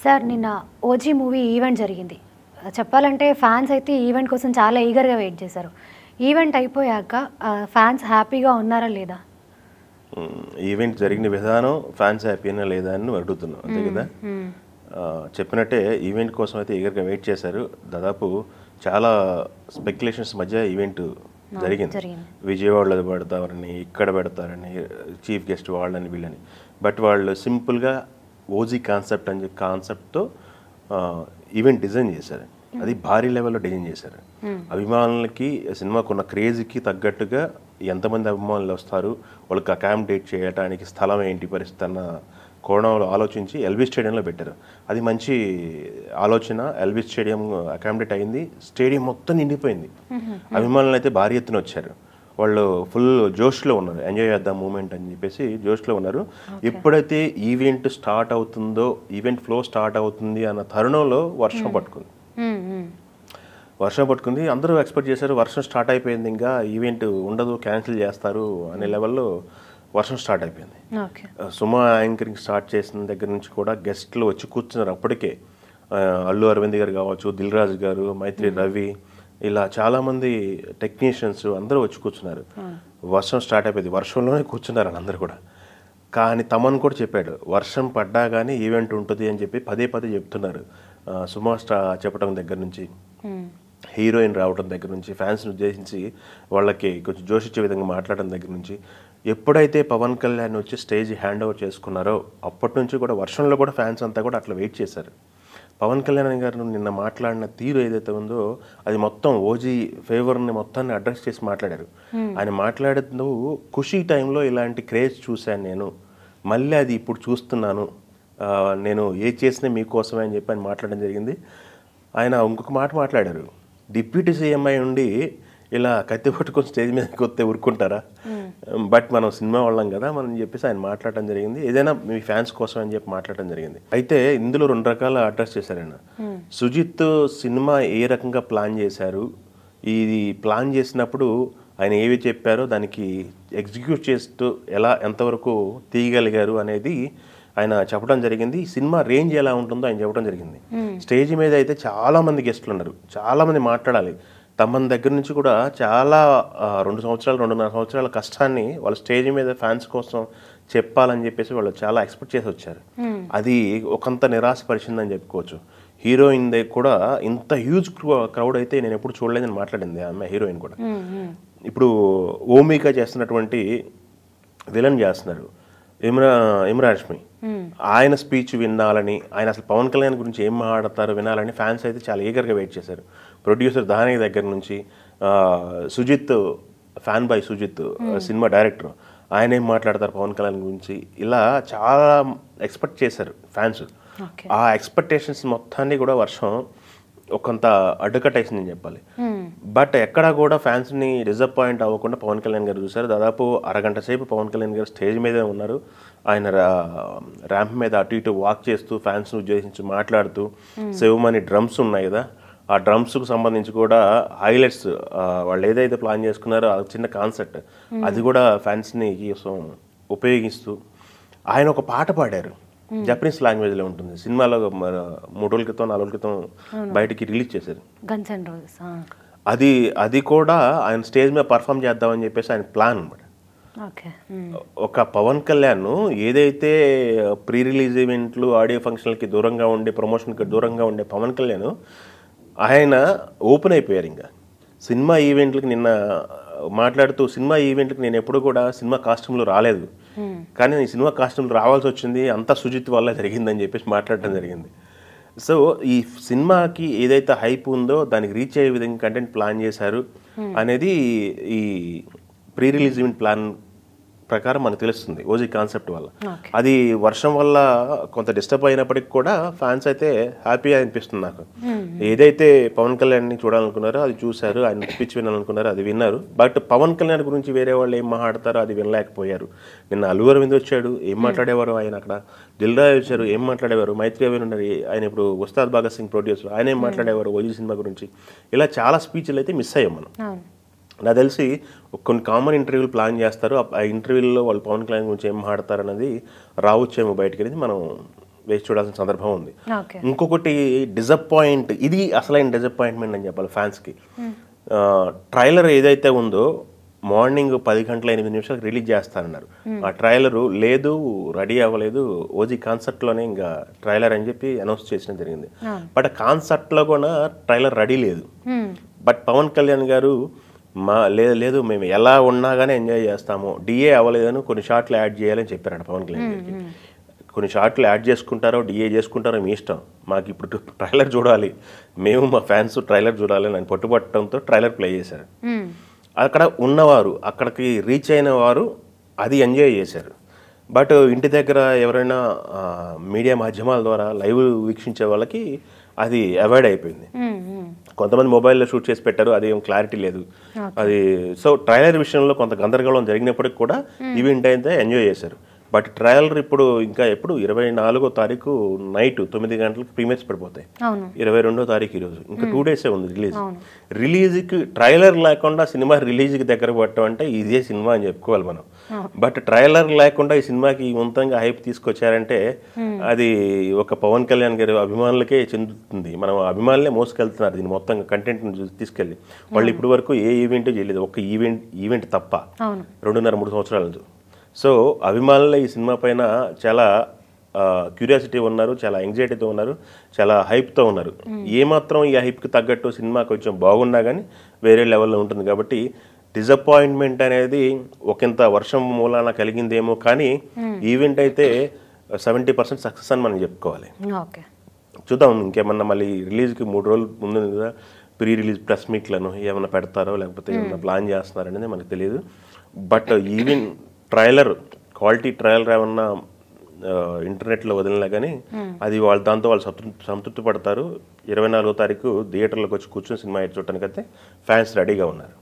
Sir నిన్న OG movie event జరిగింది. చెప్పాలంటే ఫ్యాన్స్ అయితే ఈవెంట్ కోసం చాలా ఈగర్గా వెయిట్ చేశారు. ఈవెంట్ అయిపోయాక ఫ్యాన్స్ హ్యాపీగా ఉన్నారా లేదా? ఈవెంట్ జరిగిన విధానం ఫ్యాన్స్ హ్యాపీనా లేదా అని అడుగుతున్నాం, అంతే కదా. చెప్పినట్టే ఈవెంట్ కోసం అయితే ఈగర్గా వెయిట్ చేశారు. దాదాపు చాలా స్పెక్యులేషన్స్ మధ్య ఈవెంట్ జరిగింది. విజయవాడలో పెడతారని, ఇక్కడ పెడతారని, చీఫ్ గెస్ట్ వాళ్ళని వీళ్ళని. బట్ వాళ్ళు సింపుల్గా ఓజీ కాన్సెప్ట్తో ఈవెంట్ డిజైన్ చేశారు. అది భారీ లెవెల్లో డిజైన్ చేశారు. అభిమానులకి సినిమాకున్న క్రేజ్కి తగ్గట్టుగా ఎంతమంది అభిమానులు వస్తారు, వాళ్ళకి అకామిడేట్ చేయడానికి స్థలం ఏంటి పరిస్థితి అన్న కోణంలో ఆలోచించి ఎల్బీ స్టేడియంలో పెట్టారు. అది మంచి ఆలోచన. ఎల్బీ స్టేడియం అకామిడేట్ అయింది. స్టేడియం మొత్తం నిండిపోయింది. అభిమానులు అయితే భారీ ఎత్తున వచ్చారు. వాళ్ళు ఫుల్ జోష్లో ఉన్నారు. ఎంజాయ్ చేద్దాం మూమెంట్ అని చెప్పేసి జోష్లో ఉన్నారు. ఎప్పుడైతే ఈవెంట్ స్టార్ట్ అవుతుందో, ఈవెంట్ ఫ్లో స్టార్ట్ అవుతుంది అన్న తరుణంలో వర్షం పట్టుకుంది. అందరూ ఎక్స్పెక్ట్ చేశారు వర్షం స్టార్ట్ అయిపోయింది, ఇంకా ఈవెంట్ ఉండదు, క్యాన్సిల్ చేస్తారు అనే లెవెల్లో వర్షం స్టార్ట్ అయిపోయింది. సుమా యాంకరింగ్ స్టార్ట్ చేసిన దగ్గర నుంచి కూడా గెస్ట్లు వచ్చి కూర్చున్నారు. అప్పటికే అల్లు అరవింద్ గారు కావచ్చు, దిల్ రాజు గారు, మైత్రి రవి, ఇలా చాలామంది టెక్నీషియన్స్ అందరూ వచ్చి కూర్చున్నారు. వర్షం స్టార్ట్ అయిపోయింది, వర్షంలోనే కూర్చున్నారు అందరూ కూడా. కానీ తమన్ కూడా చెప్పాడు వర్షం పడ్డా కానీ ఈవెంట్ ఉంటుంది అని చెప్పి పదే చెప్తున్నారు. సుమా చెప్పడం దగ్గర నుంచి, హీరోయిన్ రావడం దగ్గర నుంచి, ఫ్యాన్స్ని ఉద్దేశించి వాళ్ళకి కొంచెం జోషిచ్చే విధంగా మాట్లాడడం దగ్గర నుంచి, ఎప్పుడైతే పవన్ కళ్యాణ్ వచ్చి స్టేజ్ హ్యాండ్ ఓవర్ చేసుకున్నారో అప్పటి నుంచి కూడా వర్షంలో కూడా ఫ్యాన్స్ అంతా కూడా అట్లా వెయిట్ చేశారు. పవన్ కళ్యాణ్ గారు నిన్న మాట్లాడిన తీరు ఏదైతే ఉందో అది మొత్తం ఓజీ ఫేవర్ని మొత్తాన్ని అడ్రస్ చేసి మాట్లాడారు. ఆయన మాట్లాడుతూ ఖుషీ టైంలో ఇలాంటి క్రేజ్ చూశాను నేను, మళ్ళీ అది ఇప్పుడు చూస్తున్నాను, నేను ఏ చేసినా మీకోసమే అని చెప్పి ఆయన మాట్లాడడం జరిగింది. ఆయన ఇంకొక మాట మాట్లాడారు, డిప్యూటీ సీఎం అయి ఉండి ఇలా కత్తి పట్టుకొని స్టేజ్ మీదకి వస్తే ఊరుకుంటారా, బట్ మనం సినిమా వాళ్ళం కదా మనం చెప్పేసి ఆయన మాట్లాడటం జరిగింది. ఏదైనా మీ ఫ్యాన్స్ కోసం అని చెప్పి మాట్లాడటం జరిగింది. అయితే ఇందులో 2 రకాల అడ్రస్ చేశారు ఆయన. సుజిత్ సినిమా ఏ రకంగా ప్లాన్ చేశారు, ఇది ప్లాన్ చేసినప్పుడు ఆయన ఏవి చెప్పారో దానికి ఎగ్జిక్యూట్ చేస్తూ ఎంతవరకు తీయగలిగారు అనేది ఆయన చెప్పడం జరిగింది. సినిమా రేంజ్ ఎలా ఉంటుందో ఆయన చెప్పడం జరిగింది. స్టేజ్ మీద అయితే చాలామంది గెస్టులు ఉన్నారు, చాలామంది మాట్లాడాలి. తమన్ దగ్గర నుంచి కూడా చాలా 2.5 సంవత్సరాల కష్టాన్ని వాళ్ళ స్టేజ్ మీద ఫ్యాన్స్ కోసం చెప్పాలని చెప్పేసి వాళ్ళు చాలా ఎక్స్పెక్ట్ చేసి వచ్చారు. అది ఒకంత నిరాశపరిచిందని చెప్పుకోవచ్చు. హీరోయిన్ కూడా ఇంత హ్యూజ్ క్రౌడ్ అయితే నేను ఎప్పుడు చూడలేదని మాట్లాడింది ఆమె హీరోయిన్ కూడా. ఇప్పుడు ఓమిగా చేస్తున్నటువంటి విలన్ చేస్తున్నారు ఇమ్రాష్మి, ఆయన స్పీచ్ వినాలని, ఆయన అసలు పవన్ కళ్యాణ్ గురించి ఏం మాట్లాడతారో వినాలని ఫ్యాన్స్ అయితే చాలా ఈగర్గా వెయిట్ చేశారు. ప్రొడ్యూసర్ దాని దగ్గర నుంచి Sujeeth, fan boy Sujeeth cinema director, ఆయన ఏం మాట్లాడతారు పవన్ కళ్యాణ్ గురించి, ఇలా చాలా ఎక్స్పెక్ట్ చేశారు ఫ్యాన్స్. ఆ ఎక్స్పెక్టేషన్స్ మొత్తాన్ని కూడా వర్షం ఒకంత అడ్డుకట్టేసిందని చెప్పాలి. బట్ ఎక్కడా కూడా ఫ్యాన్స్ని డిసప్పాయింట్ అవ్వకుండా పవన్ కళ్యాణ్ గారు చూశారు. దాదాపు అరగంట సేపు పవన్ కళ్యాణ్ గారు స్టేజ్ మీదే ఉన్నారు. ఆయన ర్యాంప్ మీద అటు ఇటు వాక్ చేస్తూ ఫ్యాన్స్ని ఉద్దేశించి మాట్లాడుతూ, శివమణి డ్రమ్స్ ఉన్నాయి కదా, ఆ డ్రమ్స్కు సంబంధించి కూడా హైలైట్స్ వాళ్ళు ఏదైతే ప్లాన్ చేసుకున్నారో ఆ చిన్న కాన్సెప్ట్ అది కూడా ఫ్యాన్స్ని కోసం ఉపయోగిస్తూ ఆయన ఒక పాట పాడారు. జపనీస్ లాంగ్వేజ్లో ఉంటుంది. సినిమాలో 3 రోజుల క్రితం 4 రోజుల క్రితం బయటికి రిలీజ్ చేశారు. అది కూడా ఆయన స్టేజ్ మీద పర్ఫామ్ చేద్దామని చెప్పేసి ఆయన ప్లాన్ అనమాట. ఒక పవన్ కళ్యాణ్ ఏదైతే ప్రీ రిలీజ్ ఈవెంట్లు, ఆడియో ఫంక్షన్లకి దూరంగా ఉండే, ప్రమోషన్కి దూరంగా ఉండే పవన్ కళ్యాణ్ ఆయన ఓపెన్ అయిపోయారు. ఇంకా సినిమా ఈవెంట్లకి నిన్న మాట్లాడుతూ, సినిమా ఈవెంట్కి నేను ఎప్పుడు కూడా సినిమా కాస్ట్యూమ్లో రాలేదు, కానీ ఈ సినిమా కాస్ట్యూమ్లో రావాల్సి వచ్చింది, అంతా సుజిత్ వల్ల జరిగిందని చెప్పేసి మాట్లాడటం జరిగింది. సో ఈ సినిమాకి ఏదైతే హైప్ ఉందో దానికి రీచ్ అయ్యే విధంగా కంటెంట్ ప్లాన్ చేశారు అనేది ఈ ప్రీ రిలీజ్ ఈవెంట్ ప్లాన్ ప్రకారం మనకు తెలుస్తుంది ఓజీ కాన్సెప్ట్ వల్ల. అది వర్షం వల్ల కొంత డిస్టర్బ్ అయినప్పటికీ కూడా ఫ్యాన్స్ అయితే హ్యాపీగా అనిపిస్తుంది నాకు. ఏదైతే పవన్ కళ్యాణ్ని చూడాలనుకున్నారో అది చూశారు, ఆయన స్పీచ్ వినాలనుకున్నారో అది విన్నారు. బట్ పవన్ కళ్యాణ్ గురించి వేరే వాళ్ళు ఏం మాట్లాడతారో అది వినలేకపోయారు. నిన్న అల్లు అరవింద్ వచ్చాడు, ఏం మాట్లాడేవారు ఆయన అక్కడ, దిల్ రాజు వచ్చారు, ఏం మాట్లాడేవారు, మైత్రి రవి ఉన్నారు, ఆయన ఇప్పుడు ఉస్తాద్ భగత్ సింగ్ ప్రొడ్యూసర్, ఆయన ఏం మాట్లాడేవారు ఓజీ సినిమా గురించి, ఇలా చాలా స్పీచ్లు అయితే మిస్ అయ్యాం మనం. నాకు తెలిసి కొన్ని కామన్ ఇంటర్వ్యూలు ప్లాన్ చేస్తారు, ఆ ఇంటర్వ్యూల్లో వాళ్ళు పవన్ కళ్యాణ్ గురించి ఏం మాట్లాడతారు అన్నది రావచ్చేమో బయటకు అనేది మనం వేచి చూడాల్సిన సందర్భం ఉంది. ఓకే. ఇంకొకటి ఇది అసలైన డిసప్పాయింట్మెంట్ అని చెప్పాలి ఫ్యాన్స్కి. ట్రైలర్ ఏదైతే ఉందో మార్నింగ్ 10 గంటల 8 నిమిషాలకు రిలీజ్ చేస్తానన్నారు. ఆ ట్రైలరు లేదు, రెడీ అవ్వలేదు, ఓజీ కాన్సర్ట్లోనే ఇంకా ట్రైలర్ అని చెప్పి అనౌన్స్ చేసిన జరిగింది. బట్ కాన్సర్ట్లో కూడా ట్రైలర్ రెడీ లేదు. బట్ పవన్ కళ్యాణ్ గారు లేదు మేము ఎలా ఉన్నా కానీ ఎంజాయ్ చేస్తాము, డిఏ అవ్వలేదని కొన్ని షాట్లు యాడ్ చేయాలని చెప్పారంట పవన్ కళ్యాణ్ గారికి. కొన్ని షాట్లు యాడ్ చేసుకుంటారో డిఏ చేసుకుంటారో మీ ఇష్టం, మాకు ఇప్పుడు ట్రైలర్ చూడాలి, మేము మా ఫ్యాన్స్ ట్రైలర్ చూడాలి అని పట్టుబట్టడంతో ట్రైలర్ ప్లే చేశారు. అక్కడ ఉన్నవారు, అక్కడికి రీచ్ అయిన వారు అది ఎంజాయ్ చేశారు. బట్ ఇంటి దగ్గర ఎవరైనా మీడియా మాధ్యమాల ద్వారా లైవ్ వీక్షించే వాళ్ళకి అది అవాయిడ్ అయిపోయింది. కొంతమంది మొబైల్లో షూట్ చేసి పెట్టారు, అది ఏం క్లారిటీ లేదు అది. సో ట్రైలర్ విషయంలో కొంత గందరగోళం జరిగినప్పటికి కూడా ఈవెంట్ అయితే ఎంజాయ్ చేశారు. బట్ ట్రైలర్ ఇప్పుడు ఇంకా ఎప్పుడు 24వ తారీఖు నైట్ 9 గంటలకు ప్రీమియర్స్ పడిపోతాయి. 22వ తారీఖు ఈరోజు, ఇంకా 2 డేసే ఉంది రిలీజ్కి. ట్రైలర్ లేకుండా సినిమా రిలీజ్కి దగ్గర పట్టడం అంటే ఇదే సినిమా అని చెప్పుకోవాలి మనం. బట్ ట్రైలర్ లేకుండా ఈ సినిమాకి మొత్తంగా హైప్ తీసుకొచ్చారంటే అది ఒక పవన్ కళ్యాణ్ గారి అభిమానులకే చెందుతుంది. మనం అభిమానులే మోసుకెళ్తున్నారు దీన్ని మొత్తంగా కంటెంట్ని తీసుకెళ్ళి. వాళ్ళు ఇప్పటి వరకు ఏ ఈవెంట్ చేయలేదు, ఒక ఈవెంట్ తప్ప 2.5-3 సంవత్సరాల నుంచి. సో అభిమానులు ఈ సినిమా పైన చాలా క్యూరియాసిటీ ఉన్నారు, చాలా యాంగ్జైటీతో ఉన్నారు, చాలా హైప్తో ఉన్నారు. ఏమాత్రం ఈ హైప్కి తగ్గట్టు సినిమా కొంచెం బాగున్నా కానీ వేరే లెవెల్లో ఉంటుంది. కాబట్టి డిసప్పాయింట్మెంట్ అనేది ఒకంత వర్షం మూలాన కలిగిందేమో కానీ ఈవెంట్ అయితే 70% సక్సెస్ అని మనం చెప్పుకోవాలి. చూద్దాం ఇంకేమన్నా మళ్ళీ రిలీజ్కి 3 రోజులు ముందు కదా ప్రీ రిలీజ్ ప్రెస్ మీట్లను ఏమైనా పెడతారో లేకపోతే ఏమైనా ప్లాన్ చేస్తున్నారో అనేది మనకు తెలియదు. But even trailer quality trailer ఏమన్నా ఇంటర్నెట్లో వదిలినా కానీ అది దాంతో వాళ్ళు సంతృప్తి పడతారు. 24వ తారీఖు థియేటర్లోకి వచ్చి కూర్చొని సినిమా చూడటానికి అయితే ఫ్యాన్స్ రెడీగా ఉన్నారు.